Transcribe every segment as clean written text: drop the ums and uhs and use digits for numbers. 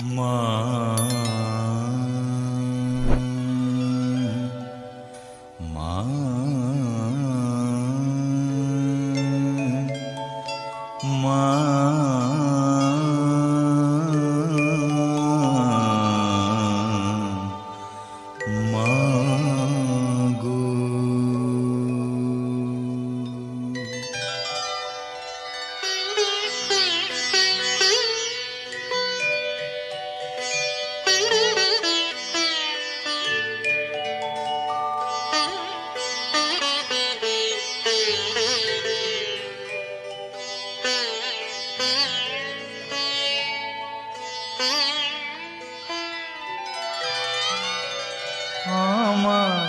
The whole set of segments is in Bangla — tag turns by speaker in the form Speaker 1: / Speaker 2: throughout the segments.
Speaker 1: মা মা মা মা গো আমার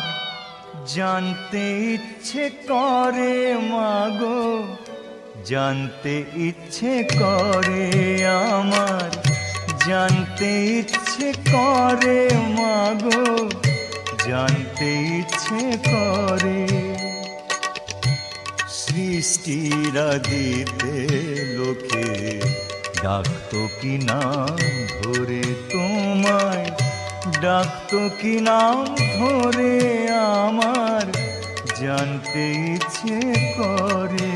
Speaker 1: জানতে ইচ্ছে করে মাগো, জানতে ইচ্ছে করে আমার, জানতে ইচ্ছে করে মাগো, জানতে ইচ্ছে করে সৃষ্টির আদিতে লোকে ডাকতো কি নাম ধরে তোমায়, ডাকতো কি নাম ধরে আমার, জানতে ইচ্ছে করে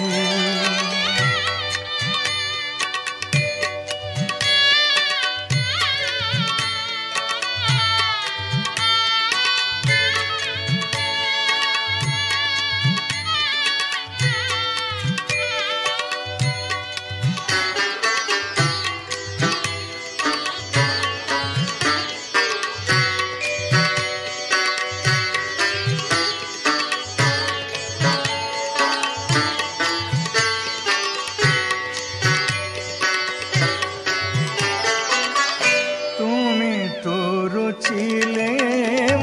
Speaker 1: ছিলে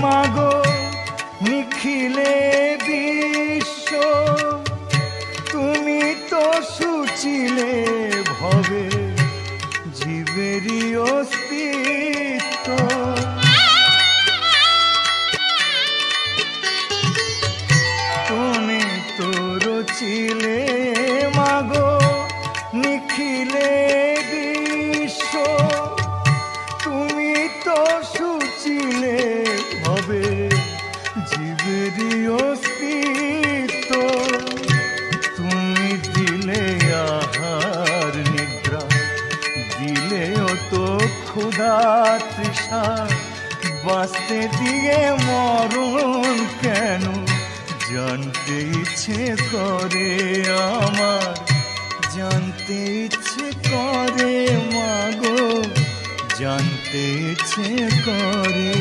Speaker 1: মাগো নিখিলে বিশ্ব, তুমি তো সুচিলে ভবে জীবেরই অস্তিত্ব, তুমি তো রচিলে মাগো নিখিলে বিশ্ব, তুমি তো সুচিলে হবে জীবেরই অস্তিত্ব, তুমি দিলে আহার নিদ্রা, দিলেও তো ক্ষুধা তৃষা, বাঁচতে দিয়ে মরণ কেন জানতে ইচ্ছে করে আমার, জানতে ইচ্ছে করে মাগো, জানতে ইচ্ছে করে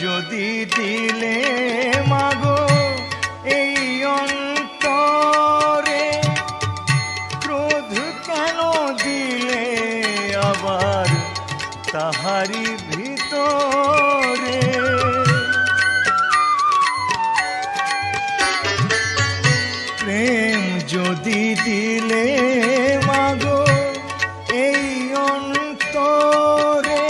Speaker 1: যদি দিলে মাগো এই অন্তরে, ক্রোধ কেন দিলে আবার তাহারি ভিতরে, প্রেম যদি দিলে মাগো এই অন্তরে,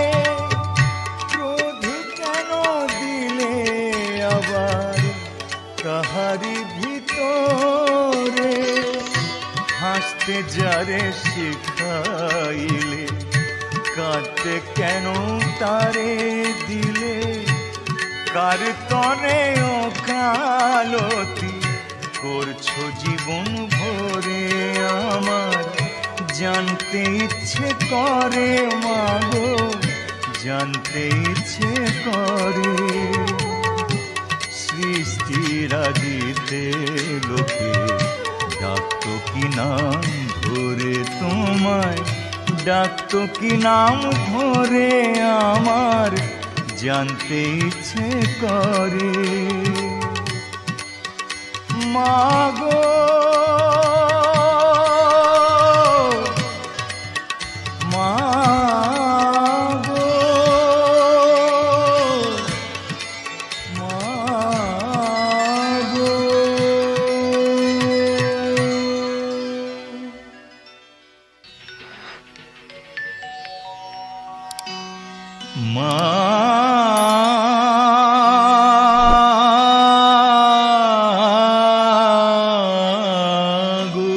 Speaker 1: তাহারি ভিতরে হাসতে যারে শিখাইলে, কাঁদতে কেন তারে দিলে, কার তরে ওকালতি করছো জীবন ভরে আমার, জানতে ইচ্ছে করে মাগো, জানতে ইচ্ছে করে সৃষ্টির আদিতে লোকে ডাকতো কি নাম ধরে তোমায়, ডাকতো কি নাম ধরে আমার, জানতে ইচ্ছে করে মাগো মা গো।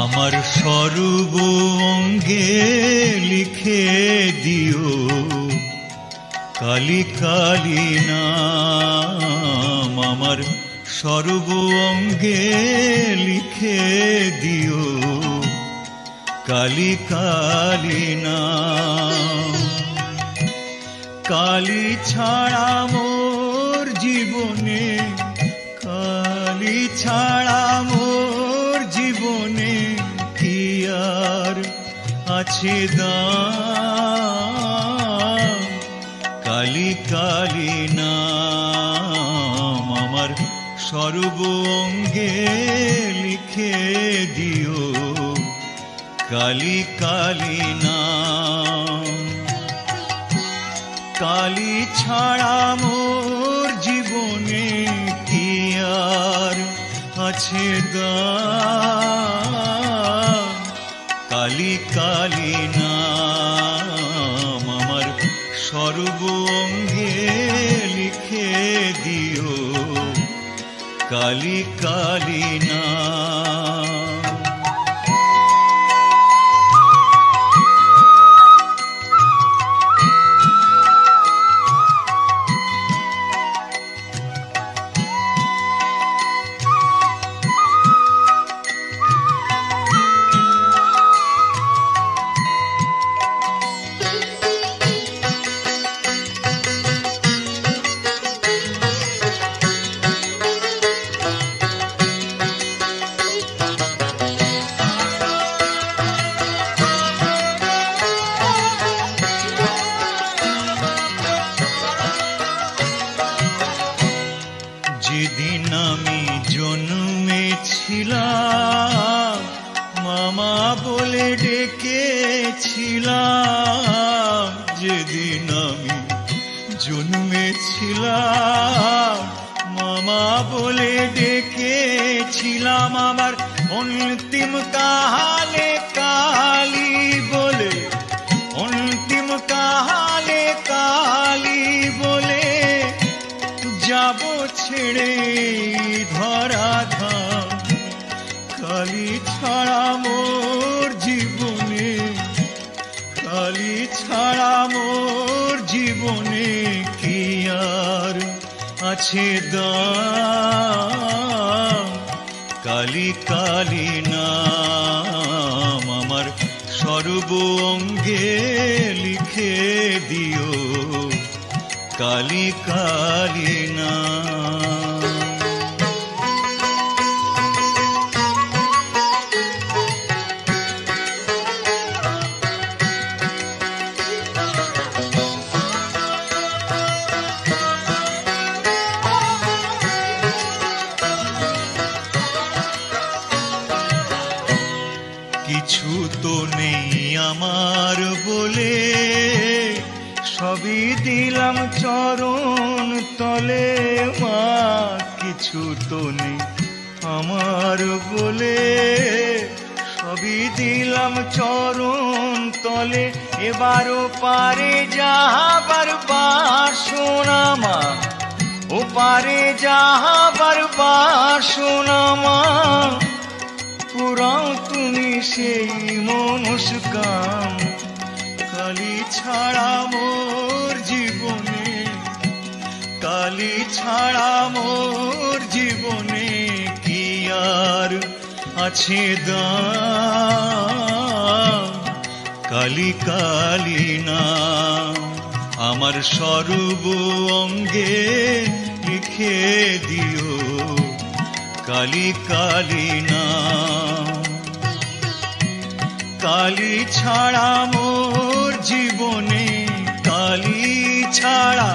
Speaker 1: আমার সর্ব অঙ্গে লিখে দিও কালী কালী নাম। আমার সর্ব অঙ্গে লিখে দিও কালী কালী নাম। কালী ছাড়া মোর জীবনে, কালী ছাড়া মোর জীবনে কি আর আছে দাম। কালী কালী নাম আমার সর্ব অঙ্গে লিখে দিও কালী কালী নাম। কালী ছাড়া মোর জীবনে কি আর আছে দাম। কালী কালী নাম আমার সর্ব অঙ্গে লিখে দিও কালী কালী নাম। যেদিন আমি জন্মেছিলাম মামা বলে ডেকেছিলাম। যেদিন আমি জন্মেছিলাম মামা বলে ডেকেছিলাম। আমার অন্তিম কালে কালী বলে, অন্তিম কালে কালী বলে যাব ছেড়ে ধরাধাম। কালী ছাড়া মোর জীবনে, কালী ছাড়া মোর জীবনে কি আর আছে দাম। কালী কালী নাম আমার সর্ব অঙ্গে লিখে দিও কালী কালী নাম। কিছু তো নেই আমার বলে, সবই দিলাম চরণ তলে। মা কিছু তো নেই আমার বলে, সবই দিলাম চরণ তলে। এবারও পারে যাহাবার বাসনা মা, ও পারে যাহাবার বাসনা মা। পুরাও তুমি সেই মনস্কাম। কালী ছাড়া মোর জীবনে, কালী ছাড়া মোর জীবনে কি আর আছে দাম। কালী কালী নাম আমার সর্ব অঙ্গে লিখে দিও কালী কালী নাম। কালী ছাড়া মোর জীবনে, কালী ছাড়া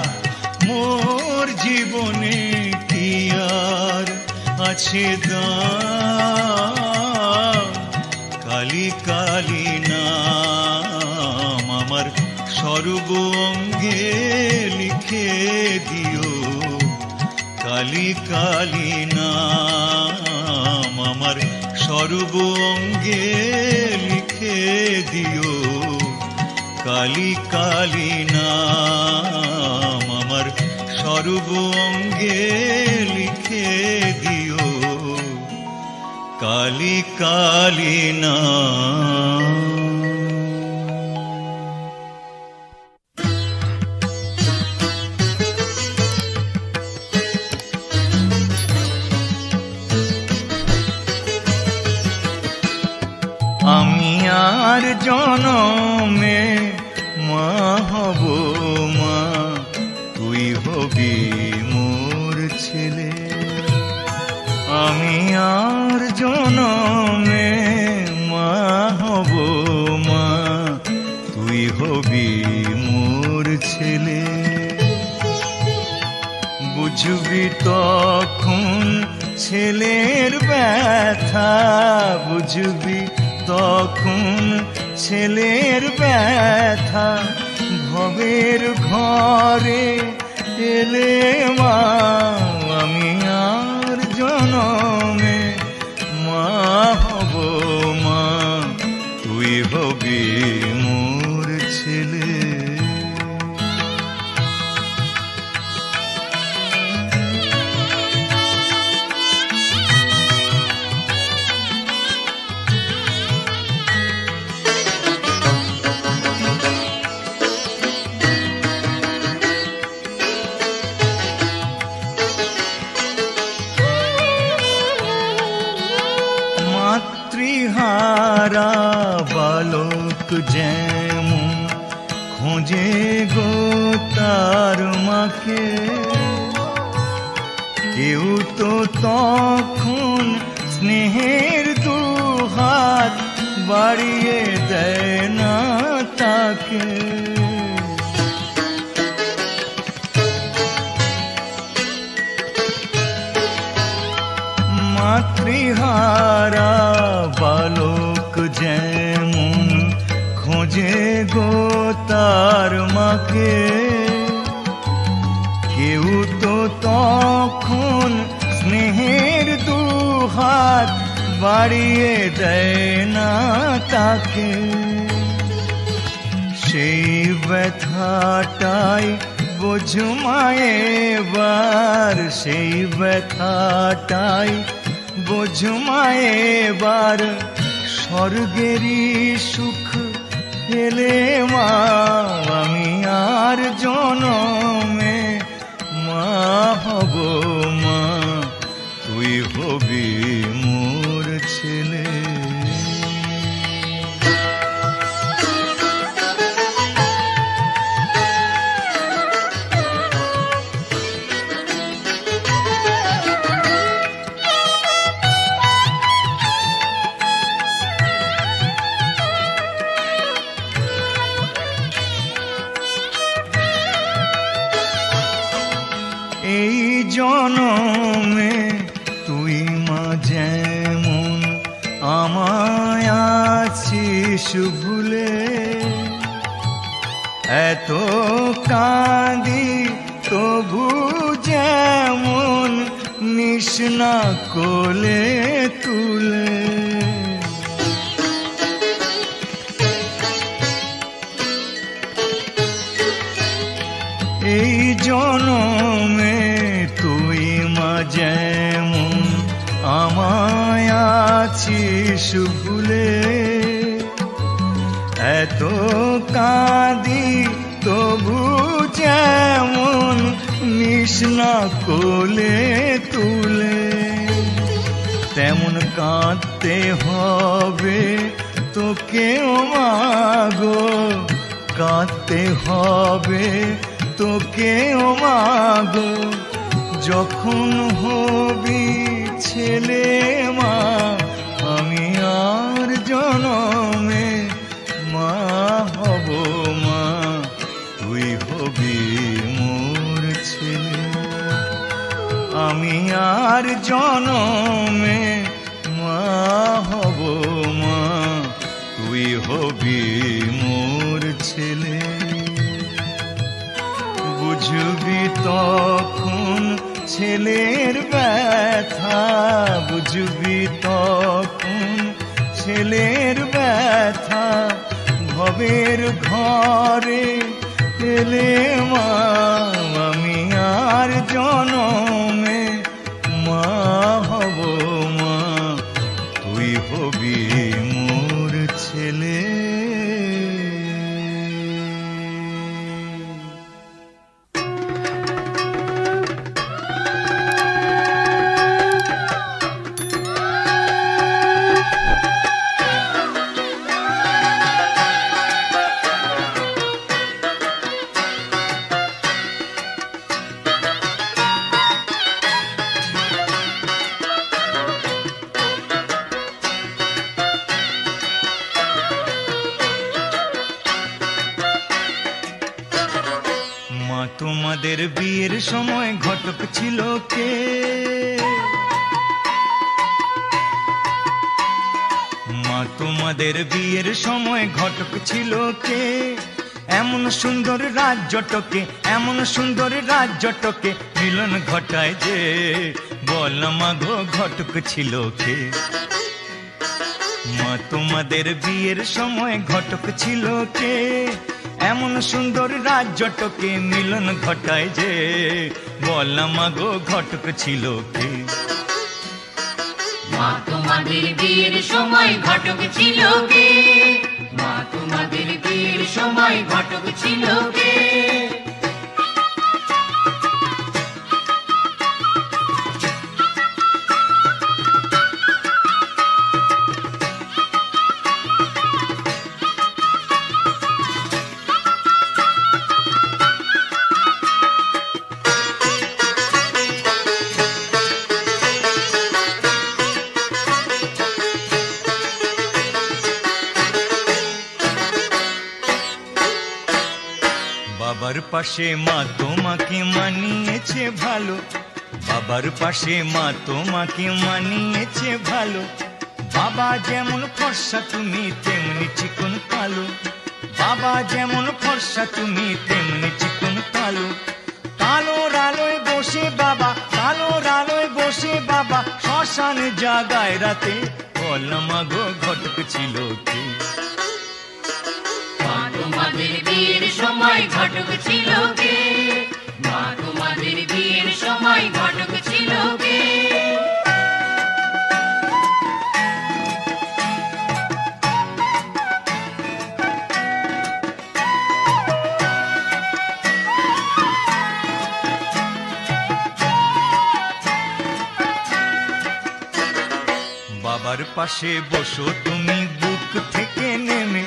Speaker 1: মোর জীবনে কি আর আছে দাম। কালী কালী নাম আমার সর্ব অঙ্গে লিখে দিও কালী কালী নাম, আমার সর্ব অঙ্গে লিখে দিও কালী কালী নাম, আমার সর্ব অঙ্গে লিখে দিও কালী কালী নাম। আমি আর জনমে মা হব মা, তুই হবি মোর ছেলে। আমি আর জনমে মা হব মা, তুই হবি মোর ছেলে। বুঝবি তখন ছেলের ব্যথা, বুঝবি তখন ছেলের ব্যথা, ভবের ঘরে এলে মা। আমি আর জনমে মা হব মা, তুই হবি মোর ছেলে। মাতৃহারা বালক যেমন খোঁজে গো তার মাকে, কেউ তো তখন স্নেহের দুহাত বাড়িয়ে দেয় না তাকে। মাতৃহারা বালক যেমন খোঁজে গো তার মাকে, কেউ তো তখন স্নেহের দুহাত বাড়িয়ে দেয় না তাকে। সেই ব্যথাটাই বোঝ মায়ে বার, সেই ব্যথাটাই বোঝ মায়ে বার, স্বর্গেরই সুখ পেলে মা। আমি আর জনমে মা হব মা, তুই হবি মোর ছেলে। এই জনমে তুই মা যেমন আমায় আছিস ভুলে, এত কাঁদি তবু যেমন নিস না কোলে তুলে। এই জনমে তুই মা যেমন আমায় আছিস ভুলে, এত কাঁদি তবু যেমন নিস না কোলে তুলে। তেমন কাঁদতে হবে তোকে ও মা গো, কাঁদতে হবে তোকে ও মা গো, যখন হবি ছেলে মা। আমি আর জনমে মা হব মা, তুই হবি মোর ছেলে। আমি আর জনমে মা হব মা, তুই হবি মোর ছেলে। বুঝবি তখন ছেলের ব্যথা, বুঝবি তখন ছেলের ব্যথা। ভবের ঘরে এলে মা, আমি আর জনমে মা হব মা, তুই হবি মোর ছেলে। তোমাদের বিয়ের সময় ঘটক ছিল কে? মা তোমাদের বিয়ের সময় ঘটক ছিল কে? এমন সুন্দর রাজ্যটকে, এমন সুন্দর রাজ্যটকে মিলন ঘটায় যে, বল মা গো ঘটক ছিল কে? মা তোমাদের বিয়ের সময় ঘটক ছিল কে? এমন সুন্দর রাজ্যটকে মিলন ঘটায় যে, বল মা গো ঘটক ছিল কে?
Speaker 2: মা তোমাদের বিয়ের সময় ঘটক ছিল কে? মা তোমাদের বিয়ের সময় ঘটক ছিল কে?
Speaker 1: বাবার পাশে মা তোমাকে মানিয়েছে ভালো, বাবার পাশে মা তোমাকে মানিয়েছে ভালো। বাবা যেমন ফর্সা তুমি তেমনি চিকন কালো, বাবা যেমন ফর্সা তুমি তেমনি চিকন কালো। কালোর আলোয় বসে বাবা, কালোর আলোয় বসে বাবা শ্মশান জাগায় রাতে, বল মা গো ঘটক ছিল কে?
Speaker 2: মা তোমাদের বিয়ের সময় ঘটক ছিল কে? মা তোমাদের বিয়ের সময় ঘটক ছিল কে?
Speaker 1: বাবার পাশে বসো তুমি বুক থেকে নেমে,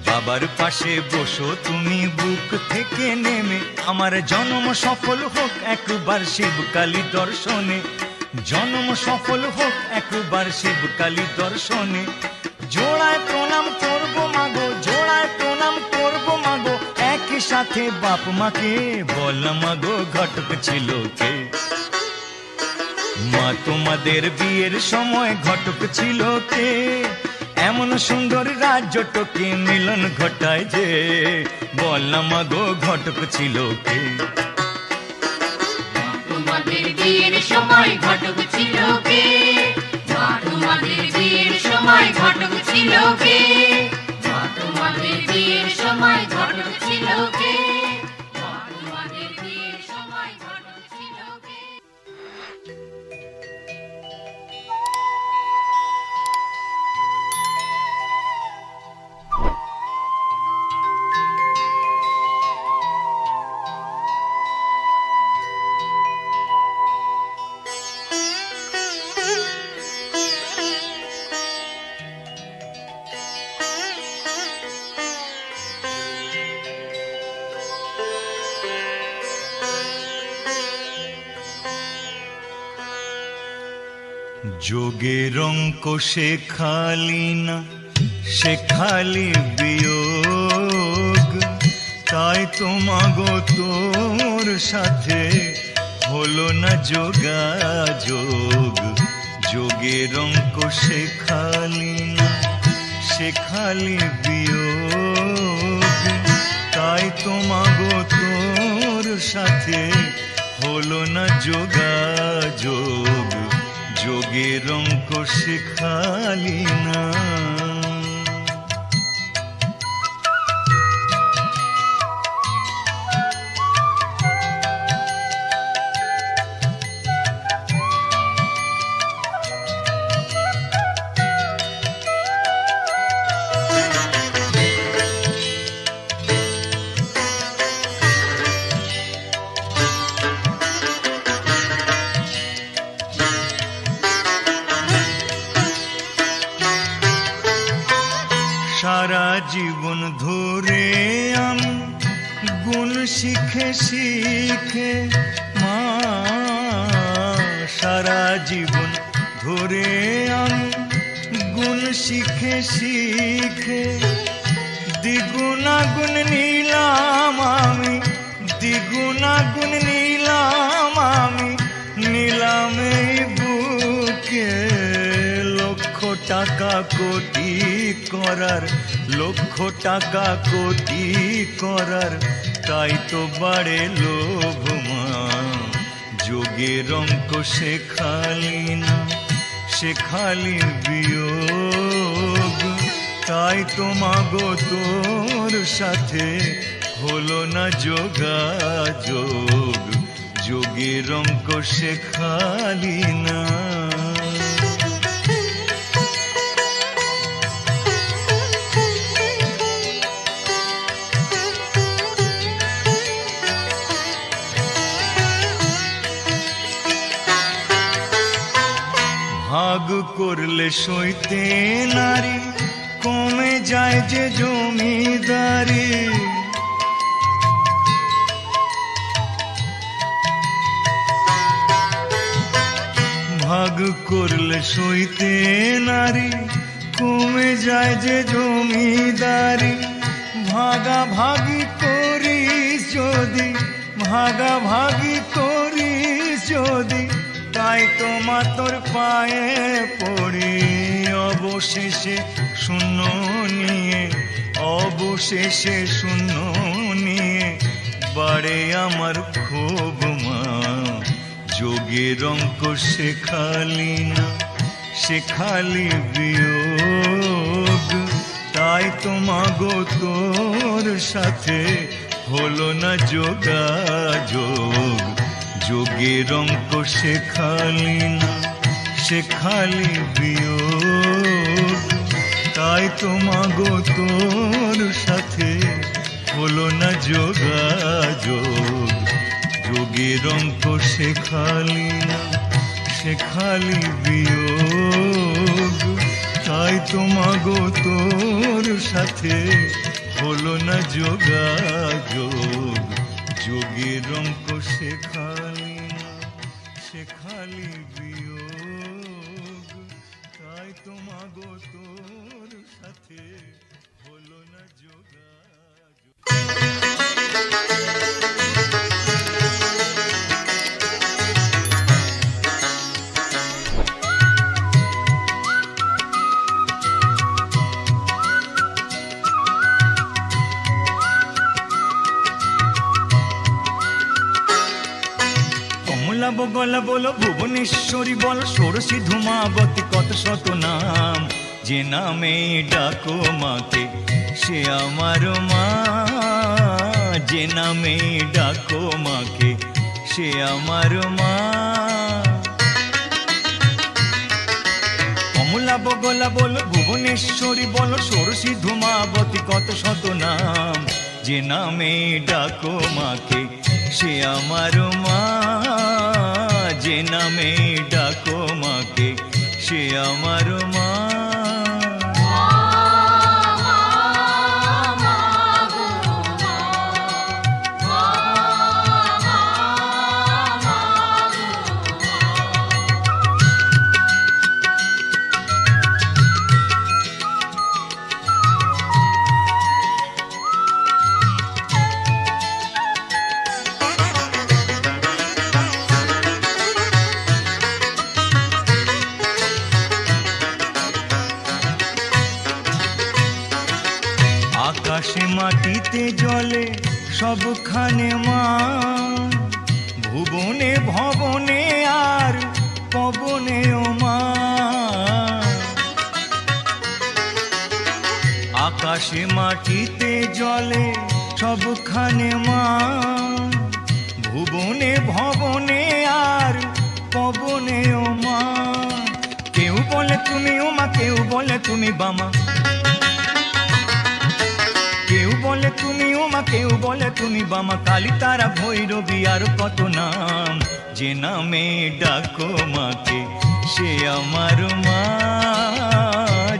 Speaker 1: বাবার পাশে বসো তুমি বুক থেকে নেমে। আমার জন্ম সফল হোক একবার শিবকালী দর্শনে, জন্ম সফল হোক একবার শিবকালী দর্শনে। জোড়ায় প্রণাম করবো মাগো, জোড়ায় প্রণাম করবো মাগো, একই সাথে বাপ মাকে, বল মাগো ঘটক ছিল কে? মা তোমাদের বিয়ের সময় ঘটক ছিল কে? এমন সুন্দর রাজ্যটকে মিলন ঘটায় যে, বল মা গো ঘটক ছিল কে?
Speaker 2: তোমাদের বিয়ের সময় ঘটক ছিল কে? মা তোমাদের বিয়ের সময় ঘটক ছিল কে? মা তোমাদের বিয়ের সময় ঘটক ছিল কে? মা তোমাদের বিয়ের সময় ঘটক ছিল কে?
Speaker 1: যোগের অঙ্ক শেখালি না, শেখালি বিয়োগ, তাই তো মাগো তোর সাথে হলো না যোগাযোগ। যোগের অঙ্ক শেখালি না, শেখালি বিয়োগ, তাই তো মাগো তোর সাথে হলো না যোগাযোগ, যোগের অঙ্ক শেখালি না। সারা জীবন ধরে আমি গুণ শিখে শিখে মা, সারা জীবন ধরে আমি গুণ শিখে শিখে দ্বিগুণাগুণ নিলাম আমি, দ্বিগুণাগুণ নিলাম আমি, নিলাম এই বুকে। লক্ষ টাকা কোটি করার, লক্ষ টাকা কোটি করার, তাই তো বাড়ে লোভ মা। যোগের অঙ্ক শেখালি না, শেখালি বিয়োগ, তাই তো মাগো তোর সাথে হলো না যোগাযোগ, যোগের অঙ্ক শেখালি না। ভাগ করলে সইতে নারী, কমে যায় যে জমিদারি। ভাগ করলে সইতে নারী, কমে যায় যে জমিদারি। ভাগাভাগি করিস যদি, ভাগাভাগি করিস যদি, তাই তো মা তোর পায়ে পড়ি। অবশেষে শূন্য নিয়ে, অবশেষে শূন্য নিয়ে বাড়ে আমার ক্ষোভ মা। যোগের অঙ্ক শেখালি না, শেখালি বিয়োগ, তাই তো মাগো তোর সাথে হলো না যোগাযোগ, যোগের অঙ্ক শেখালি না, শেখালি বিয়োগ, তাই তো মাগো তোর সাথে হলো না যোগাযোগ, যোগের অঙ্ক শেখালি না, শেখালি বিয়োগ, তাই তো মাগো তোর সাথে হলো না যোগাযোগ, যোগের অঙ্ক শেখালি না, শেখালি বিয়োগ, তাই তো মাগো তোর সাথে হলো না যোগাযোগ। গলা বলো ভুবনেশ্বরী বল, ষোড়শী ধূমাবতী কত শত নাম, যে নামে ডাকো মাকে সে আমার মা, যে নামে ডাকো মাকে সে আমার মা। কমলা বগলা বলো ভুবনেশ্বরী বলো, ষোড়শী ধূমাবতী কত শত নাম, যে নামে ডাকো মাকে সে আমার মা, যে নামে ডাকো মাকে সে আমার মা। আকাশে মাটিতে জলে সবখানে মা, ভুবনে ভবনে আর পবনেও মা। আকাশে মাটিতে জলে সবখানে মা, ভুবনে ভবনে আর পবনেও মা। কেউ বলে তুমি ওমা, কেউ বলে তুমি বামা, কেউ বলে তুমি ওমা, কেউ বলে তুমি বামা। কালী তারা ভৈরবী আর কত নাম, যে নামে ডাকো মাকে সে আমার মা,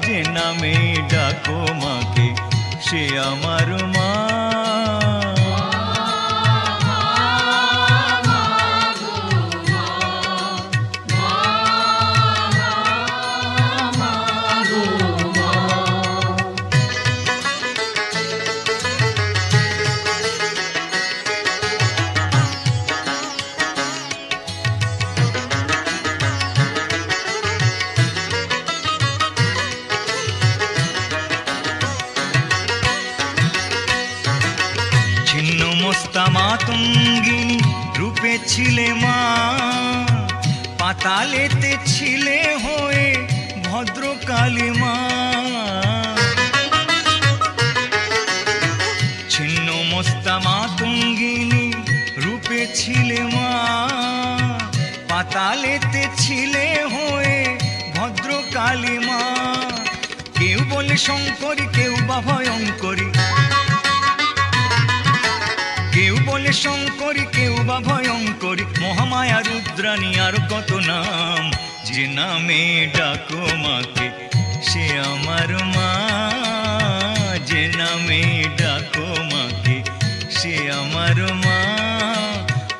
Speaker 1: যে নামে ডাকো মাকে সে আমার মা। মাতঙ্গিনী রূপে ছিলে মা, পাতালেতে ছিলে হয়ে ভদ্রকালী মা। ছিন্ন মস্তা মাতঙ্গিনী রূপে ছিলে মা, পাতালেতে ছিলে হয়ে ভদ্রকালী মা। কেউ বলে শঙ্করী, কেউ বা ভয়ঙ্করী, কেউ বলে শঙ্করী, কেউ বা ভয়ঙ্করী। মহামায়া রুদ্রাণী আর কত নাম, যে নামে ডাকো মাকে সে আমার মা, যে নামে ডাকো মাকে সে আমার মা।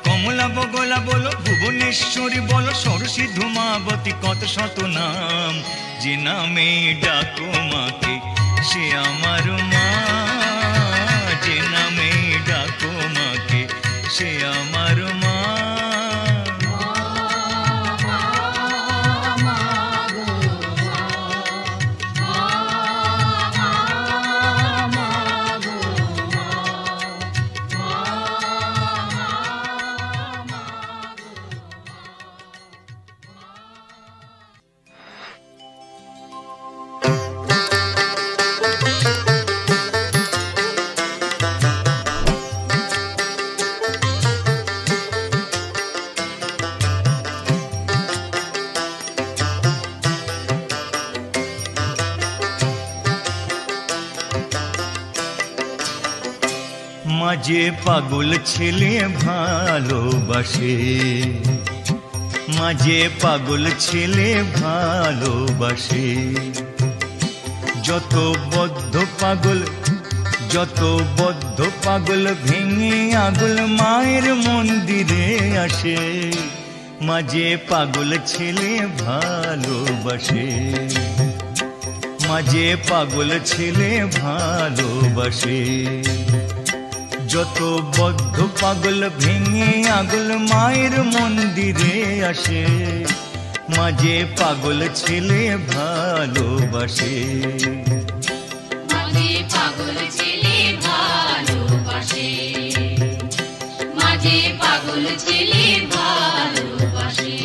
Speaker 1: কমলা বগলা বলো, ভুবনেশ্বরী বলো, সরসী ধূমাবতী কত শত নাম, যে নামে ডাকো মাকে সে আমার মা, যে নামে ডাকো মাকে সে আমার মা। মাঝে পাগল ছেলে ভালোবাসে, মাঝে পাগল ছেলে ভালোবাসে। যত বদ্ধ পাগল, যত বদ্ধ পাগল ভেঙে আগল মায়ের মন্দিরে আসে। মাঝে পাগল ছেলে ভালোবাসে, মাঝে পাগল ছেলে ভালোবাসে। যত বদ্ধ পাগল ভেঙে আগল মায়ের মন্দিরে আসে। মাঝে পাগল ছেলে ভালোবাসে,
Speaker 2: মাঝে পাগল ছেলে ভালোবাসে, মাঝে পাগল ছেলে ভালোবাসে।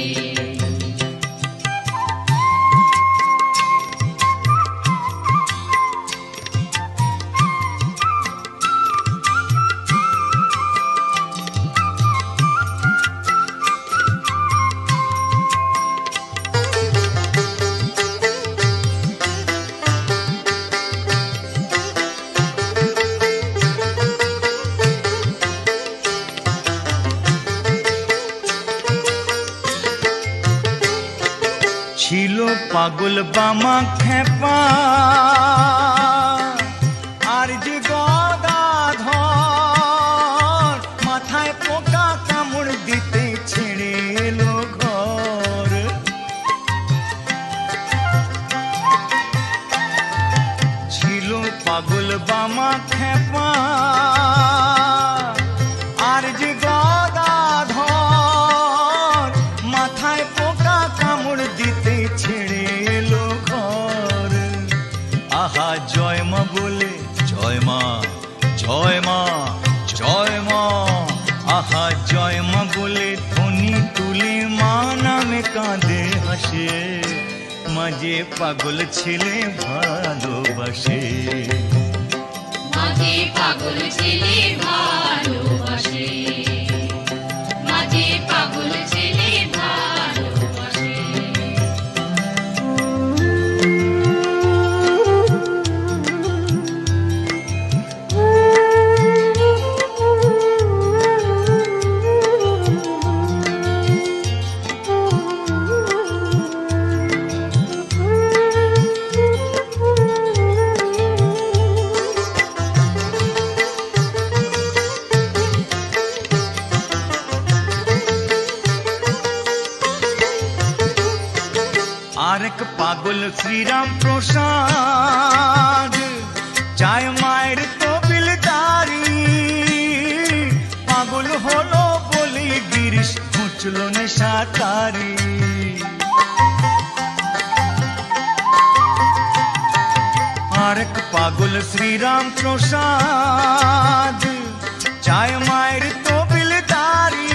Speaker 1: ছিল পাগল বামা খেপা আর যে গদাধর, মাথায় পোকা কামড় দিতে ছেড়ে এলো ঘর। ছিল পাগল বামা খেপা আর যে গদাধর, মাথায় পোকা কামড় দিতে ছেড়ে এলো ঘর। আহা মা বলে ধ্বনি তুলে মা নামে কাঁদে হাসে, মাঝে পাগল ছেলে ভালোবাসে,
Speaker 2: মাঝে পাগল ছেলে ভালোবাসে, মাঝে পাগল ছেলে ভালোবাসে।
Speaker 1: আরেক পাগল শ্রীরাম প্রসাদ চায় মায়ের তবিলদারি, পাগল হলো বলে গিরিশ ঘুচল নেশা তারি। আরেক পাগল শ্রীরাম প্রসাদ চায় মায়ের তবিলদারি,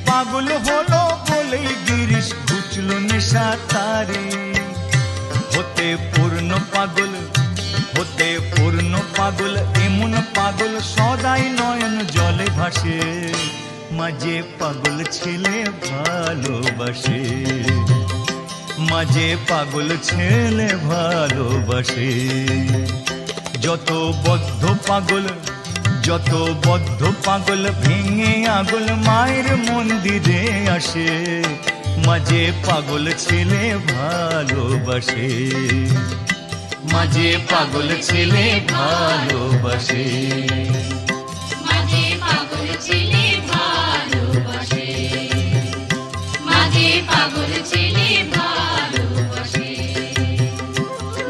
Speaker 1: পাগল হলো বলে গিরিশ ঘুচল নেশা তারি। হতে পূর্ণ পাগল, হতে পূর্ণ পাগল, এমন পাগল সদাই নয়ন জলে ভাসে, মাঝে পাগল ছেলে ভালোবাসে, মাঝে পাগল ছেলে ভালোবাসে। যত বদ্ধ পাগল, যত বদ্ধ পাগল ভেঙে আগল মায়ের মন্দিরে আসে, মাঝে পাগল ছেলে ভালোবাসে, মাঝে পাগল ছেলে ভালোবাসে,
Speaker 2: মাঝে পাগল ছেলে ভালোবাসে, মাঝে পাগল ছেলে ভালোবাসে,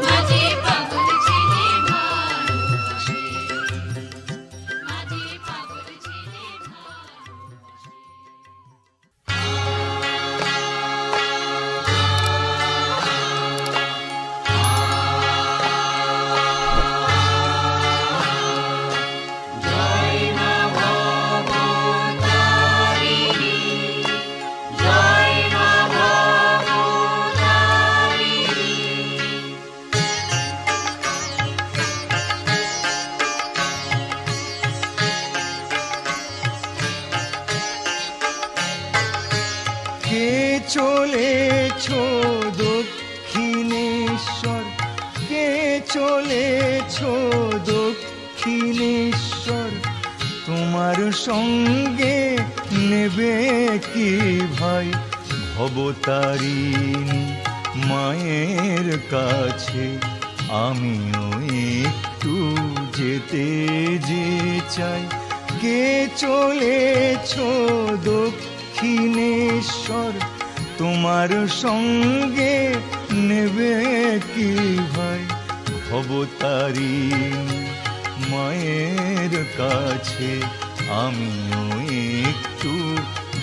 Speaker 2: মাঝে পাগল ছেলে ভালোবাসে, মাঝে পাগল ছেলে ভালোবাসে।
Speaker 1: কে চলেছ দক্ষিণেশ্বর, কে চলেছ দক্ষিণেশ্বর, তোমার সঙ্গে নেবে কি ভাই ভবতারিণী মায়ের কাছে, আমিও একটু যেতে যে চাই। কে চলেছ দক্ষিণেশ্বর, তোমার সঙ্গে নেবে কি ভাই ভবতারিণী মায়ের কাছে, আমিও একটু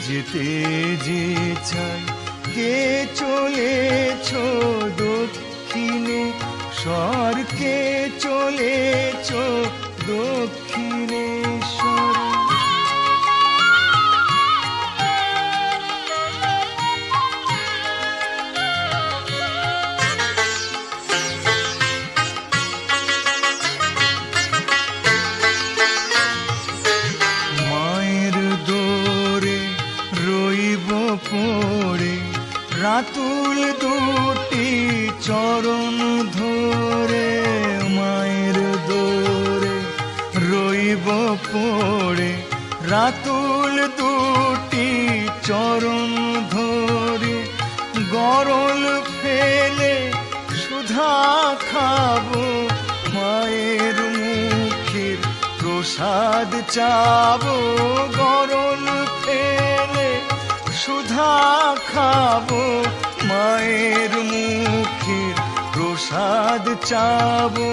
Speaker 1: যেতে যে চাই। কে চলেছ দক্ষিণেশ্বর, কে চলেছ দক্ষিণেশ্বর। মায়ের দোরে রইব পড়ে, রাতুল দুটি চরণ ধরে, মায়ের দোরে রইব পড়ে, রাতুল দুটি চরণ ধরে, গরল ফেলে সুধা খাবো, মায়ের মুখের প্রসাদ চাবো, গরল ফেলে সুধা খাবো, মায়ের মুখের প্রসাদ চাবো।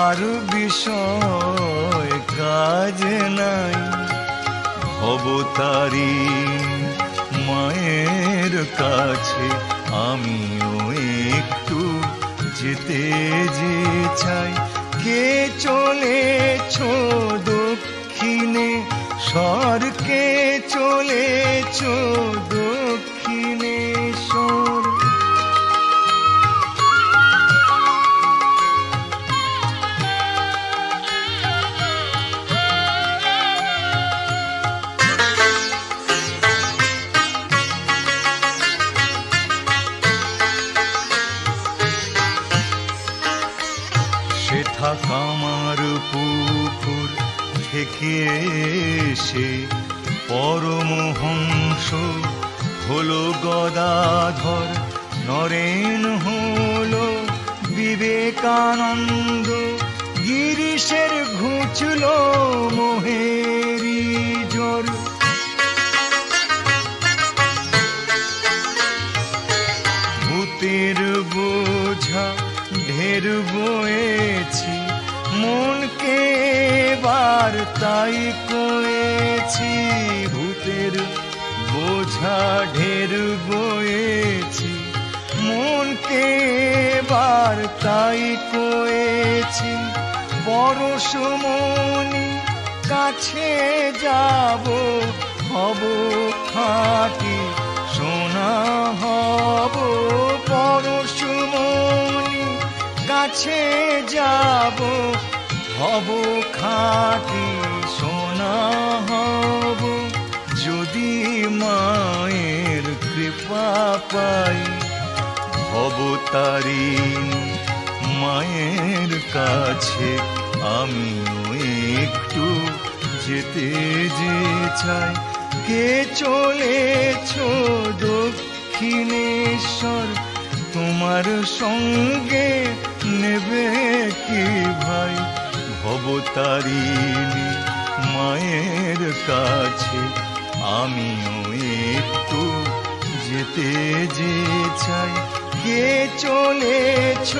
Speaker 1: আর বিষয় কাজ নাই ভবতারিণী মায়ের কাছে, আমিও একটু যেতে যে চাই। কে চলেছ দক্ষিণে স্বর্গে চলেছ দক্ষিণেশ্বর। সেথা কামার পুকুর থেকে সে পরমহংস হলো গদাধর, নরেন হলো বিবেকানন্দ, গিরিশের ঘুচল মোহেরি জ্বর। ভূতের বোঝা ঢের বয়েছি, মনকে এবার তাই কয়েছি। ভূতের বোঝা ঢের বয়েছি, মনকে এবার তাই কয়েছি। পরশমণি কাছে যাব, হব খাঁটি সোনা হব। পরশমণি কাছে যাব, হব খাঁটি সোনা হব। যদি মায়ের কৃপা পাই, হব তারিণী মায়ের কাছে। আমিও একটু যেতে যে চাই। কে চলেছ দক্ষিণেশ্বর, তোমার সঙ্গে নেবে কি ভাই? ভবতারিণী মায়ের কাছে আমিও একটু যেতে যে চাই। কে চলেছ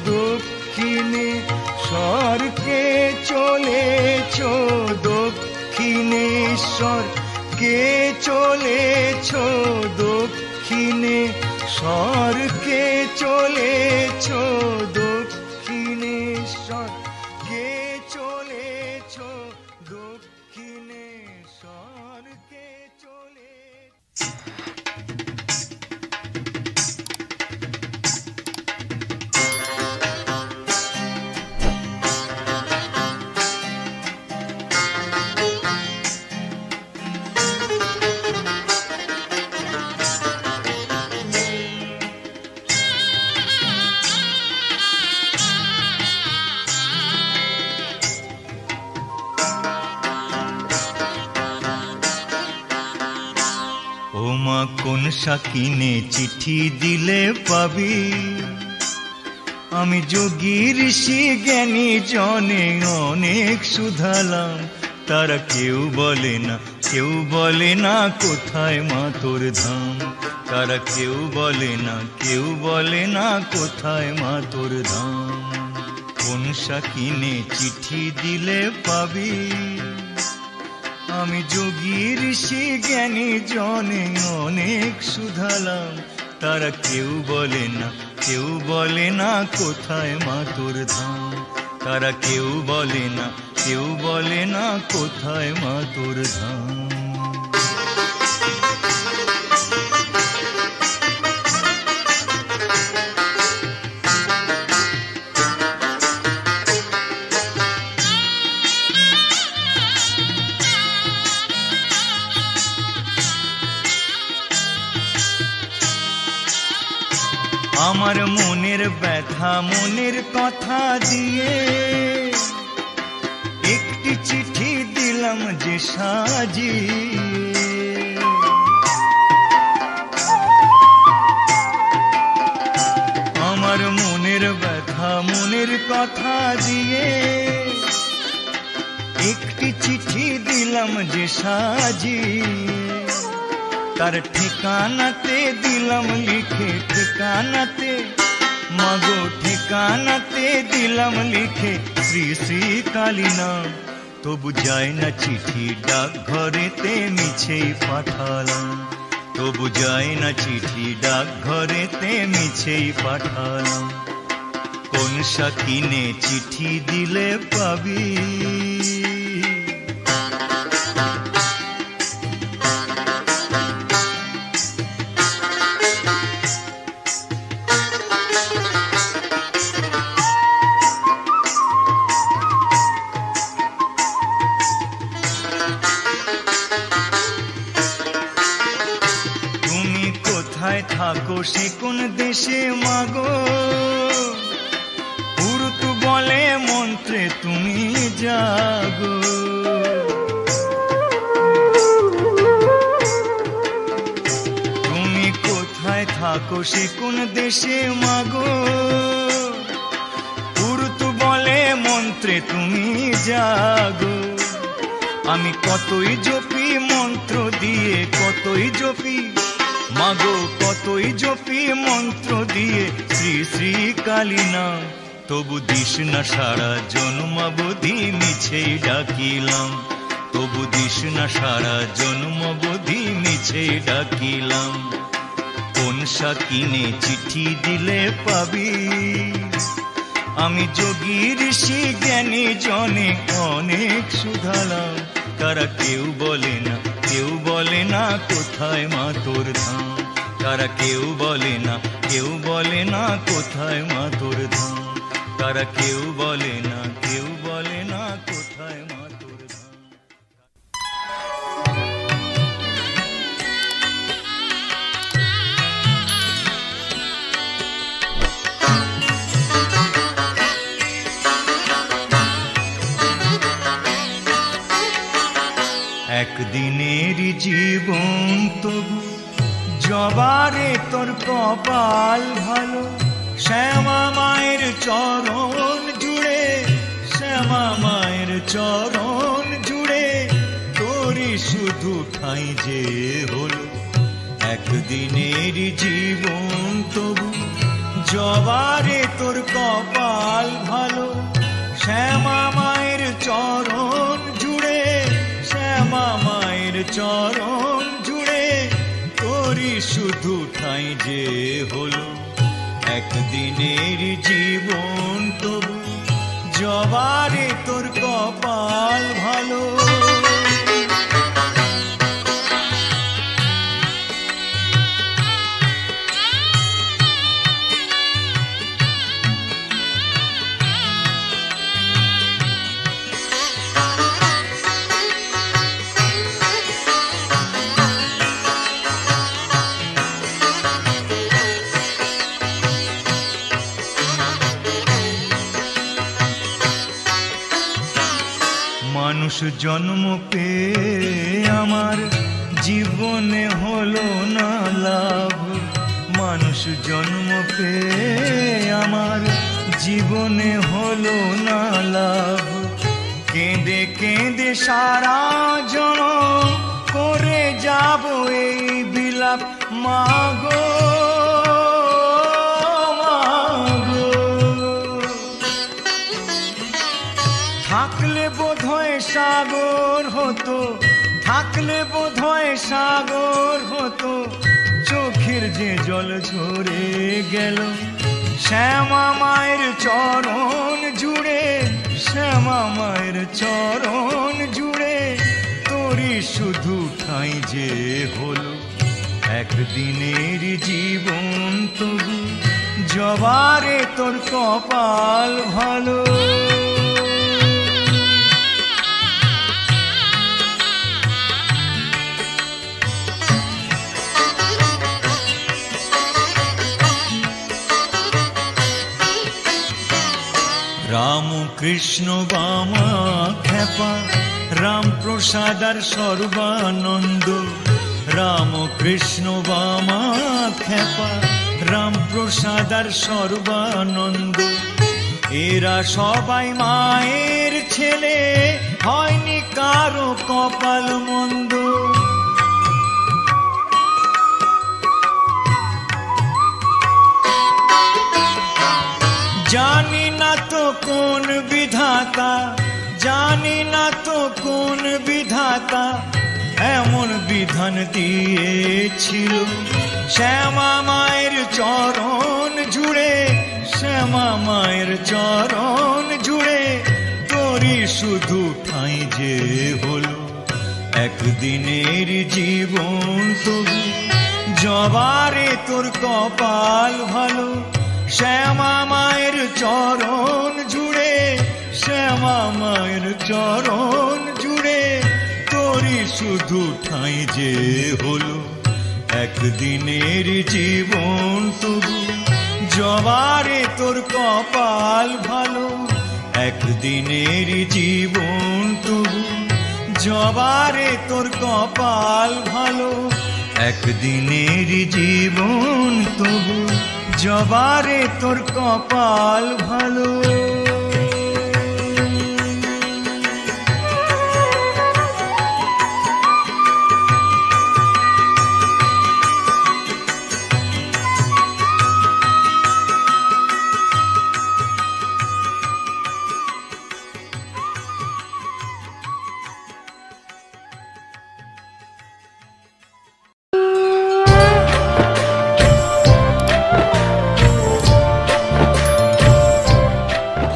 Speaker 1: দক্ষিণেশ্বর, কে চলেছ দক্ষিণেশ্বর, কে চলেছ দক্ষিণেশ্বর, কে চলেছ দক্ষিণেশ্বর, কে চলেছ দক্ষিণেশ্বর, কে চলেছ। ওমা কোন শাকিনে চিঠি দিলে পাবি? আমি যোগী ঋষি জ্ঞানী জনে অনেক শুধালাম, তারা কেউ বলে না, কেউ বলে না কোথায় মা তোর ধাম। তারা কেউ বলে না, কেউ বলে না কোথায় মা তোর ধাম। কোন শাকিনে চিঠি দিলে পাবি? আমি যোগী ঋষি জ্ঞানী জনে অনেক শুধালাম, তারা কেউ বলে না, কেউ বলে না কোথায় মা তোর ধাম। তারা কেউ বলে না, কেউ বলে না কোথায় মা তোর ধাম। আমার মনের ব্যথা মনের কথা দিয়ে একটি চিঠি দিলাম যে সাজিয়ে। আমার মনের ব্যথা মনের কথা দিয়ে একটি চিঠি দিলাম যে সাজিয়ে। তার ঠিকানাতে দিলাম লিখে, ঠিকানাতে মাগো ঠিকানাতে দিলাম লিখে শ্রী শ্রী কালী নাম। তবু যায় না চিঠি ডাক ঘরেতে মিছেই পাঠালাম। তবু যায় না চিঠি ডাক ঘরেতে মিছেই পাঠালাম। কোন শাকিনে চিঠি দিলে পাবি? কোথায় থাকো সে কোন দেশে মাগো, পুরুত বলে মন্ত্রে তুমি জাগো। তুমি কোথায় থাকো সে কোন দেশে মাগো, পুরুত বলে মন্ত্রে তুমি জাগো। আমি কতই জপি মন্ত্র দিয়ে, কতই জপি মাগো, কতই জপি মন্ত্র দিয়ে শ্রী শ্রী কালী নাম, তবু দিস না সারা জন্মাবধি মিছেই ডাকিলাম, তবু দিস না সারা জন্মাবধি মিছেই ডাকিলাম। কোন শাকিনে চিঠি দিলে পাবি, আমি যোগী ঋষি জ্ঞানী জনে অনেক শুধালাম, তারা কেউ বলে না, কেউ বলে না কোথায় মা তোর ধাম, তারা কেউ বলে না, কেউ বলে না কোথায় মা তোর ধাম, তারা কেউ বলে না, কেউ বলে না কোথায় মা তোর ধাম। একদিনের জীবন তবু জবারে তোর কপাল ভালো, শ্যামা মায়ের চরণ জুড়ে, শ্যামা মায়ের চরণ জুড়ে তোরই শুধু ঠাঁই যে হলো। একদিনের জীবন তবু জবারে তোর কপাল ভালো, শ্যামা মায়ের চরণ জুড়ে, শ্যামা মায়ের চরণ জুড়ে তোরই শুধু ঠাঁই যে হলো। একদিনের জীবন তবু জবারে তোর কপাল ভালো। মানুষ জন্ম পেয়ে আমার জীবনে হলো না লাভ, মানুষ জন্ম পেয়ে আমার জীবনে হলো না লাভ। কেঁদে কেঁদে সারা জনম করে যাব এই বিলাপ, মাগো মাগো। থাকলে বোধহয় সাগর হতো, থাকলে বোধহয় সাগর হতো, চোখের যে জল ঝরে গেল শ্যামা মায়ের চরণ জুড়ে, শ্যামা মায়ের চরণ জুড়ে তোরই শুধু ঠাঁই যে হলো। একদিনের জীবন তবু জবারে তোর কপাল ভালো। রাম কৃষ্ণ বামা খ্যাপা, রাম প্রসাদ আর সর্বানন্দ, রাম কৃষ্ণ বামা খ্যাপা, রাম প্রসাদ আর সর্বানন্দ। এরা সবাই মায়ের ছেলে, হয়নি কারো কপাল মন্দ। জানি না তো কোন বিধাতা, জানি না তো কোন বিধাতা এমন বিধান দিয়েছিল। শ্যামা মায়ের চরণ জুড়ে, শ্যামা মায়ের চরণ জুড়ে তোরই শুধু ঠাঁই যে হলো। একদিনের জীবন তবু জবারে তোর কপাল ভালো। শ্যামা মায়ের চরণ জুড়ে, শ্যামা মায়ের চরণ জুড়ে তোরই শুধু ঠাঁই যে হলো। এক একদিনের জীবন তবু জবারে তোর কপাল ভালো, একদিনের জীবন তবু জবারে তোর কপাল ভালো, একদিনের জীবন তবু জবারে তোর কপাল ভালো।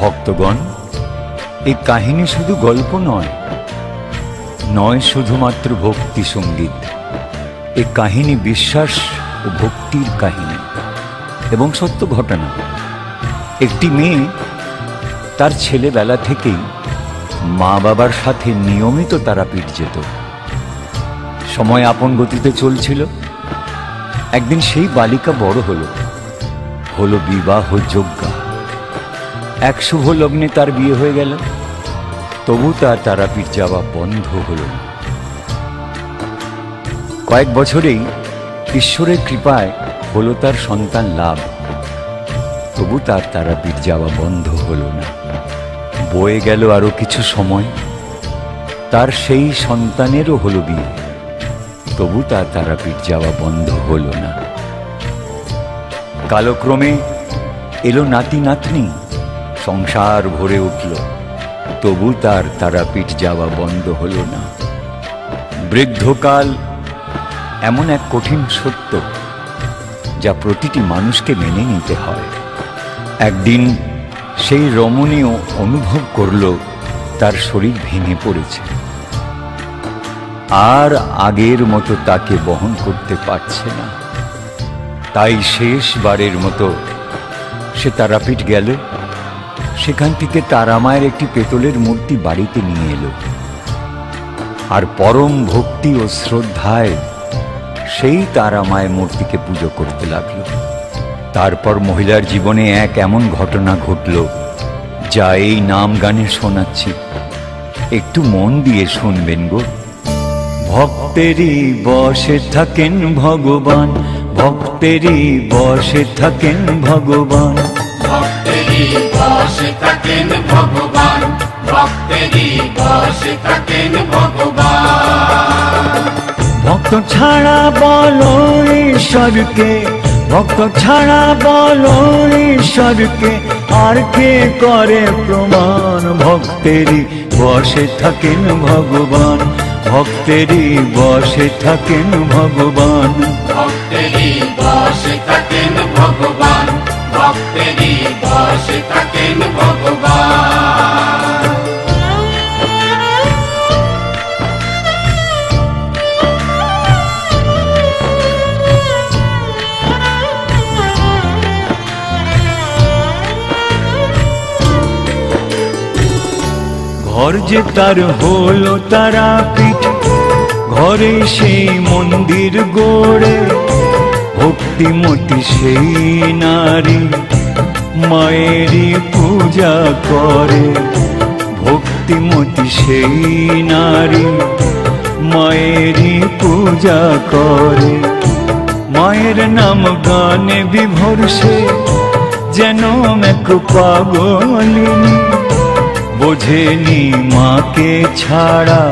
Speaker 3: ভক্তগণ, এই কাহিনী শুধু গল্প নয়, নয় শুধুমাত্র ভক্তি সঙ্গীত। এই কাহিনী বিশ্বাস ও ভক্তির কাহিনী এবং সত্য ঘটনা। একটি মেয়ে তার ছেলেবেলা থেকেই মা বাবার সাথে নিয়মিত তারাপীঠ যেত। সময় আপন গতিতে চলছিল। একদিন সেই বালিকা বড় হলো বিবাহ যোগ্যা। এক শুভ লগ্নে তার বিয়ে হয়ে গেল, তবু তার তারাপীঠ যাওয়া বন্ধ হল না। কয়েক বছরেই ঈশ্বরের কৃপায় হলো তার সন্তান লাভ, তবু তার তারাপীঠ যাওয়া বন্ধ হল না। বয়ে গেল আরো কিছু সময়, তার সেই সন্তানেরও হলো বিয়ে, তবু তার তারাপীঠ যাওয়া বন্ধ হল না। কালক্রমে এলো নাতি নাতনি, সংসার ভরে উঠল, তবু তার তারাপীঠ যাওয়া বন্ধ হল না। বৃদ্ধকাল এমন এক কঠিন সত্য যা প্রতিটি মানুষকে মেনে নিতে হয়। একদিন সেই রমণীও অনুভব করল তার শরীর ভেঙে পড়েছে, আর আগের মতো তাকে বহন করতে পারছে না। তাই শেষবারের মতো সে তারাপীঠ গেল। সেখান থেকে তারামায়ের একটি পেতলের মূর্তি বাড়িতে নিয়ে এলো, আর পরম ভক্তি ও শ্রদ্ধায় সেই তারামায়ের মূর্তিকে পুজো করতে লাগলো। তারপর মহিলার জীবনে এক এমন ঘটনা ঘটল যা এই নাম গানে শোনাচ্ছি, একটু মন দিয়ে শুনবেন গো। ভক্তেরই বসে থাকেন ভগবান, ভক্তেরই বসে থাকেন ভগবান,
Speaker 2: ভক্তেরই বসে থাকেন ভগবান, ভক্তেরই বসে থাকেন ভগবান।
Speaker 3: ভক্ত ছাড়া বলো ঈশ্বরকে, ভক্ত ছাড়া বলো ঈশ্বরকে, আর কে করে প্রমাণ? ভক্তেরই বসে থাকেন ভগবান, ভক্তেরই বসে থাকেন ভগবান,
Speaker 2: ভক্তেরই বসে থাকেন ভগবান, ভক্তেরই বসে থাকেন ভগবান।
Speaker 3: ঘর যে তার হলো তারাপীঠ, ঘরে সেই মন্দির গড়ে, ভক্তিমতী সেই নারী মায়েরই পূজা করে। ভক্তিমতী সেই নারী মায়েরই পূজা করে। মায়ের নাম গানে বিভোর সে, যেন এক পাগলিনী। বোঝেনি মাকে ছাড়া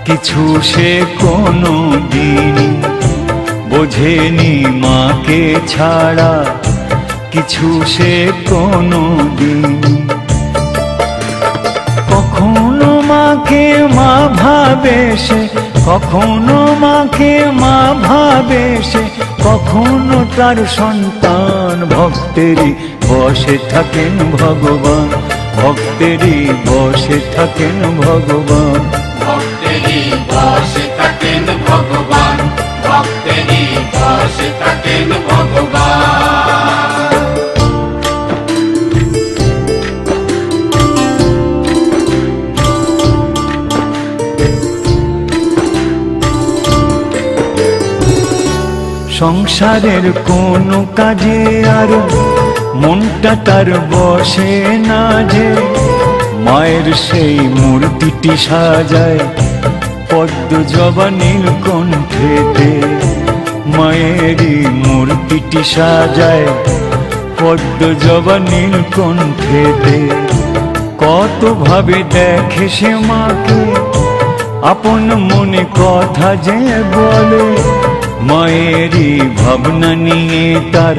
Speaker 3: কিছু সে কোনো দিনই, বোঝেনি মাকে ছাড়া কিছু সে কোনো দিনই। কখনো মাকে মা ভাবে সে, কখনো মাকে মা ভাবে সে, কখনো তার সন্তান। ভক্তেরই বসে থাকেন ভগবান, ভক্তেরই বসে থাকেন ভগবান,
Speaker 2: ভক্তেরই বসে থাকেন ভগবান, ভক্তেরই বসে থাকেন ভগবান।
Speaker 3: সংসারের কোনো কাজে আর মনটা তার বসে না যে, মায়ের সেই মূর্তিটি সাজায় পদ্ম জবা নীলকণ্ঠেতে। মায়েরই মূর্তিটি সাজায় পদ্ম জবা নীলকণ্ঠেতে। কত ভাবে দেখে সে মাকে, আপন মনে কথা যে বলে। মায়েরই ভাবনা নিয়ে তার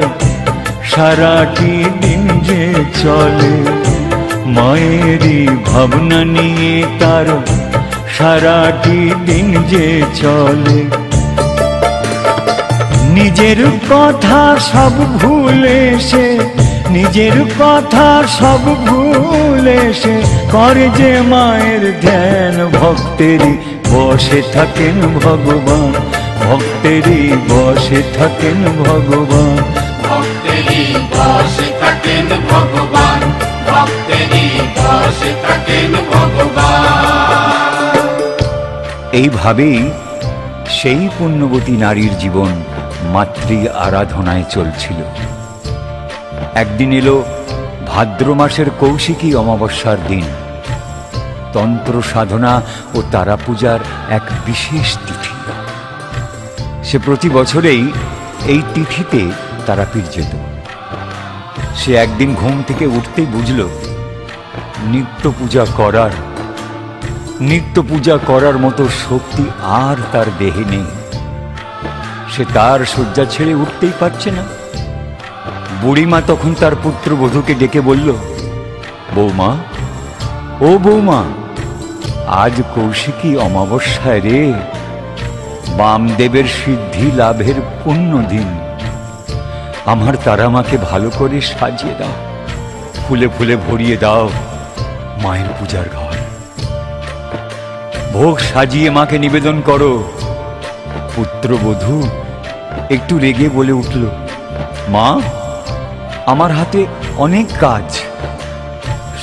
Speaker 3: সারাটি দিন যে চলে। মায়েরই ভাবনা নিয়ে তার সারাটি দিন যে চলে। নিজের কথা সব ভুলে সে, নিজের কথা সব ভুলে সে করে যে মায়ের ধ্যান। ভক্তেরই বসে থাকেন ভগবান, ভক্তেরই বসে থাকেন ভগবান।
Speaker 2: ভক্তেরই বসে থাকেন ভগবান, ভক্তেরই বসে থাকেন ভগবান।
Speaker 3: এইভাবেই সেই পুণ্যবতী নারীর জীবন মাতৃ আরাধনায় চলছিল। একদিন এলো ভাদ্র মাসের কৌশিকী অমাবস্যার দিন। তন্ত্র সাধনা ও তারা পূজার এক বিশেষ তিথি। সে প্রতি বছরেই এই তিথিতে তারাপীঠ যেত। সে একদিন ঘুম থেকে উঠতেই বুঝল নিত্য পূজা করার মতো শক্তি আর তার দেহে নেই। সে তার শয্যা ছেড়ে উঠতেই পারছে না। বুড়িমা তখন তার পুত্রবধূকে ডেকে বলল, বৌমা, ও বৌমা, আজ কৌশিকী অমাবস্যায় রে, বামদেবের সিদ্ধি লাভের পুণ্য দিন। আমার তারামাকে ভালো করে সাজিয়ে দাও, ফুলে ফুলে ভরিয়ে দাও মায়ের পূজার ঘর। ভোগ সাজিয়ে মাকে নিবেদন করো। পুত্রবধূ একটু রেগে বলে উঠল, মা, আমার হাতে অনেক কাজ,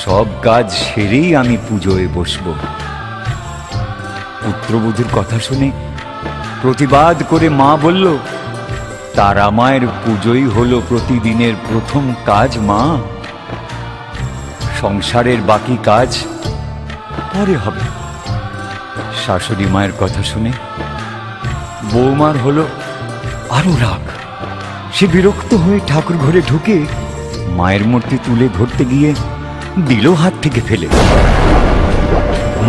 Speaker 3: সব কাজ সেরেই আমি পুজোয় বসব। পুত্রবধূর কথা শুনে প্রতিবাদ করে মা বলল, তারা মায়ের পুজোই হলো প্রতিদিনের প্রথম কাজ মা। সংসারের বাকি কাজ পরে হবে। শাশুড়ি মায়ের কথা শুনে বৌমার হলো আরো রাগ। সে বিরক্ত হয়ে ঠাকুর ঘরে ঢুকে মায়ের মূর্তি তুলে ধরতে গিয়ে দিল হাত থেকে ফেলে।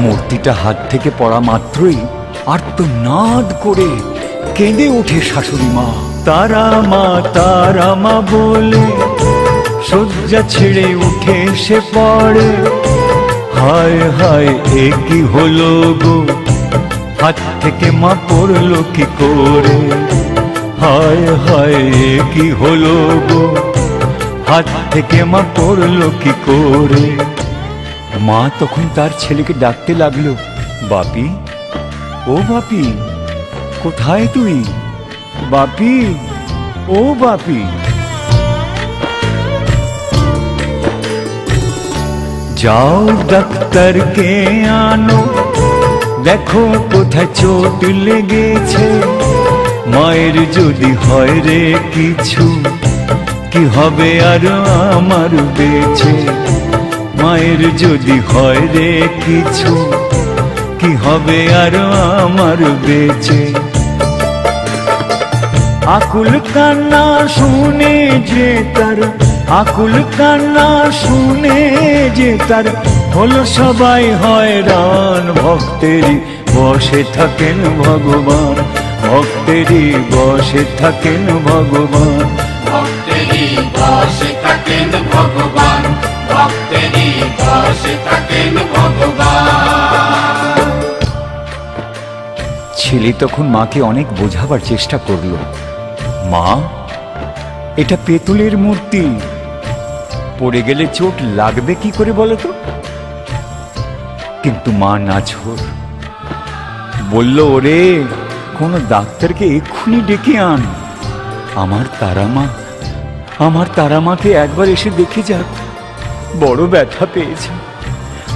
Speaker 3: মূর্তিটা হাত থেকে পড়া মাত্রই আর্তনাদ করে কেঁদে ওঠে শাশুড়ি মা। তারা মা বলে শয্যা ছেড়ে উঠে সে পড়ে। হায় হায়, এ কি হলো গো, হাত থেকে মা পড়লো কি করে। হায় হায়, এ কি হলো গো, হাত থেকে মা পড়লো কি করে। মা তখন তার ছেলেকে ডাকতে লাগলো, বাপি, ও বাপি, কোথায় তুই? বাপি, ও বাপি। যাও ডাক্তারকে আনো, দেখো কোথায় চোট লেগেছে। মায়ের যদি হয় রে কিছু, কি হবে আর আমার বেঁচে। মায়ের যদি হয় রে কিছু, কি হবে আর আমার বেঁচে। আকুল কান্না শুনে যে তার, আকুল কান্না শুনে যে তার হলো সবাই হয়রান। ভক্তেরই বসে থাকেন ভগবান, ভক্তেরই বসে থাকেন ভগবান।
Speaker 2: ভক্তেরই বসে থাকেন ভগবান, ভক্তেরই বসে থাকেন ভগবান।
Speaker 3: ছেলে তখন মাকে অনেক বোঝাবার চেষ্টা করল, মা, এটা পেতলের মূর্তি, পড়ে গেলে চোট লাগবে কি করে বলো তো। কিন্তু মা নাছোড় বলল, ওরে, কোনো ডাক্তারকে এক্ষুনি ডেকে আন। আমার তারামাকে একবার এসে দেখে যাক। বড় ব্যথা পেয়েছে,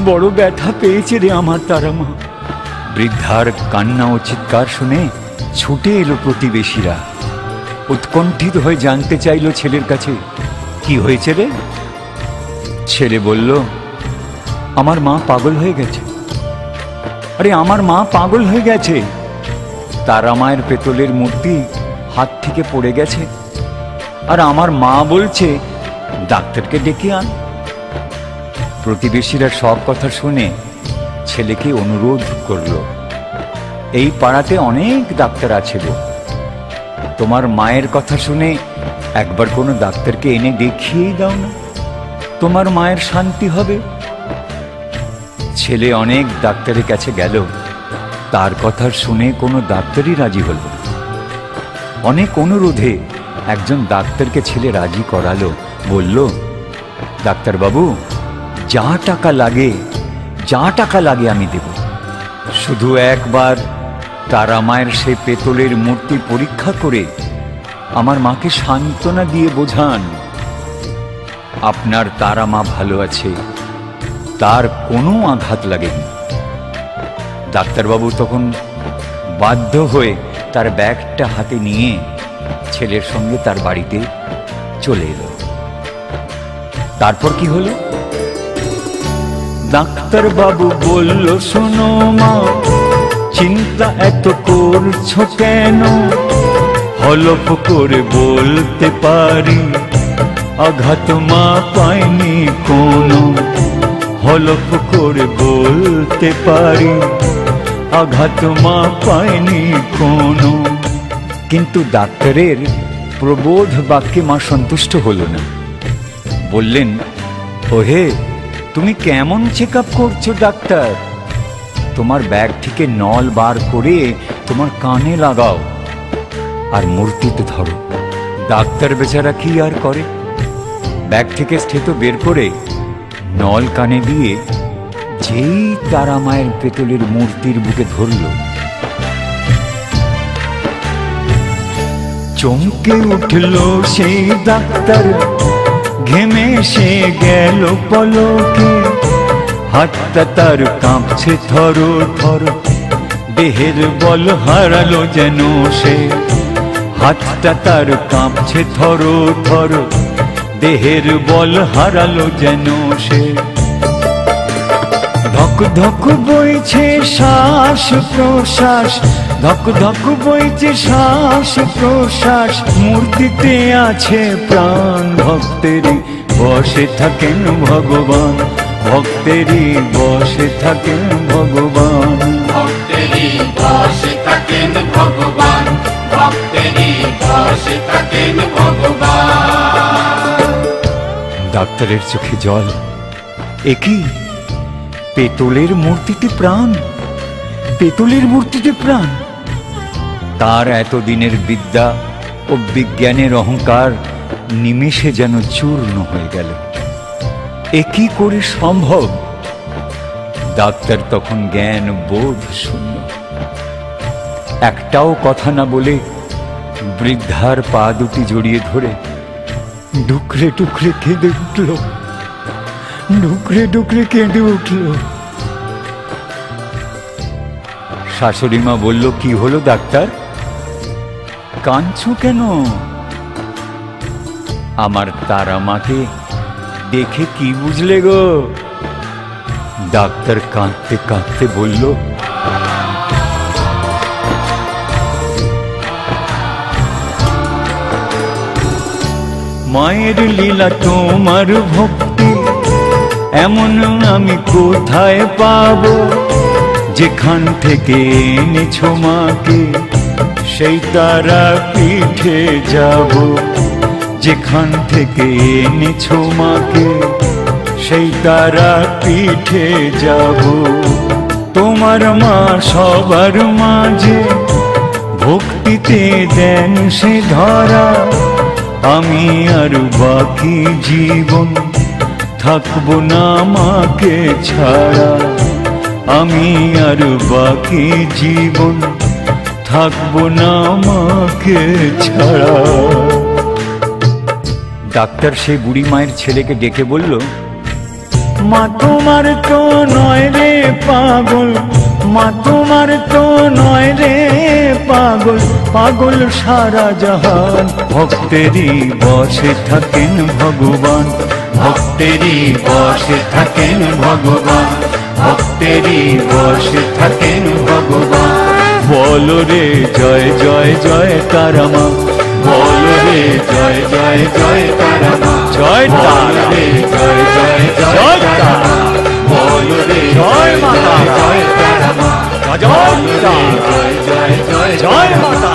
Speaker 3: বড় ব্যথা পেয়েছে রে আমার তারামা। বৃদ্ধার কান্না ও চিৎকার শুনে ছুটে এলো প্রতিবেশীরা। উৎকণ্ঠিত হয়ে জানতে চাইল ছেলের কাছে, কি হয়েছে রে? ছেলে বলল, আমার মা পাগল হয়ে গেছে। আরে আমার মা পাগল হয়ে গেছে, তারা মায়ের পেতলের মূর্তি হাত থেকে পড়ে গেছে, আর আমার মা বলছে ডাক্তারকে ডেকে আন। প্রতিবেশীরা সব কথা শুনে ছেলেকে অনুরোধ করল, এই পাড়াতে অনেক ডাক্তার আছে গো, তোমার মায়ের কথা শুনে একবার কোনো ডাক্তারকে এনে দেখিয়েই দাও না, তোমার মায়ের শান্তি হবে। ছেলে অনেক ডাক্তারের কাছে গেল, তার কথা শুনে কোনো ডাক্তারই রাজি হল না। অনেক অনুরোধে একজন ডাক্তারকে ছেলে রাজি করালো, বলল, ডাক্তারবাবু, যা টাকা লাগে আমি দেব, শুধু একবার তারা মায়ের সেই পেতলের মূর্তি পরীক্ষা করে আমার মাকে সান্ত্বনা দিয়ে বোঝান আপনার তারা মা ভালো আছে, তার কোনো আঘাত লাগেনি। ডাক্তারবাবু তখন বাধ্য হয়ে তার ব্যাগটা হাতে নিয়ে ছেলের সঙ্গে তার বাড়িতে চলে এলো। তারপর কি হলো? ডাক্তারবাবু বলল, শোনো মা, চিন্তা এত করছো কেন? হলফ করে বলতে পারি আঘাত মা পায়নি কোনো, হলফ করে বলতে পারি আঘাত মা পায়নি কোনো। কিন্তু ডাক্তারের প্রবোধ বাক্যে মা সন্তুষ্ট হল না। বললেন, ওহে, তুমি কেমন চেক আপ করছো ডাক্তার? তোমার ব্যাগ থেকে নল বার করে তোমার কানে লাগাও আর মূর্তিতে ধরো। ডাক্তার বেচারা কি আর করে, ব্যাগ থেকে স্থেত বের করে নল কানে দিয়ে যেই তারা মায়ের পেতলের মূর্তির বুকে ধরল, চমকে উঠল সেই ডাক্তার, ঘেমে সে গেল পলকে, হাতটা তার কাঁপছে থর থর, দেহের বল হারালো যেন সে, হাতটা তার কাঁপছে থর থর, দেহের বল হারালো যেন সে। ধক ধক বইছে শ্বাস প্রশ্বাস, ধক ধক বইছে শ্বাস প্রশ্বাস, মূর্তিতে আছে প্রাণ, ভক্তেরই বসে থাকেন ভগবান, ভক্তেরই বসে থাকেন ভগবান,
Speaker 2: ভক্তেরই বসে থাকেন ভগবান, ভক্তেরই বসে থাকেন ভগবান।
Speaker 3: ডাক্তারের চোখে জল, একই পেতলের মূর্তিতে প্রাণ, পেতলের মূর্তিতে প্রাণ। তার এতদিনের বিদ্যা ও বিজ্ঞানের অহংকার নিমেষে যেন চূর্ণ হয়ে গেল। এ কি করে সম্ভব? ডাক্তার তখন জ্ঞান বোধ শূন্য, একটাও কথা না বলে বৃদ্ধার পা দুটি জড়িয়ে ধরে ডুকরে ডুকরে কেঁদে উঠল, ডুকরে ডুকরে কেঁদে উঠল। শাশুড়ি মা বলল, কি হলো ডাক্তার, কাঁদছো কেন? আমার তারা মাকে দেখে কি বুঝলে গো? ডাক্তার কাঁদতে কাঁদতে বলল, মায়ের লীলা তোমার ভক্তি এমন আমি কোথায় পাবো, যেখান থেকে এনেছো মাকে সেই তারা পিঠে যাব, যেখান থেকে এনেছো মাকে সেই তারা পিঠে যাব। তোমার মা সবার মাঝে ভক্তিতে দেন সে ধরা, আমি আর বাকি জীবন থাকবো না মাকে ছাড়া, আমি আর বাকি জীবন থাকবো না মাকে ছাড়া। ডাক্তার সেই বুড়ি মায়ের ছেলেকে ডেকে বলল, মা তোমার তো নয় রে পাগল, মা তোমার তো নয় রে পাগল, পাগল সারা জাহান। ভক্তেরই বসে থাকেন ভগবান, ভক্তেরই বসে থাকেন ভগবান, ভক্তেরই বসে থাকেন ভগবান। বলো রে জয় জয় জয় তারা মা, বলো রে জয় জয় জয় তারা মা, জয় তারা রে জয় জয় জয় তারা মা, বলো রে জয় মা জয় তারা মা, জয় জয় জয় জয় জয় মা।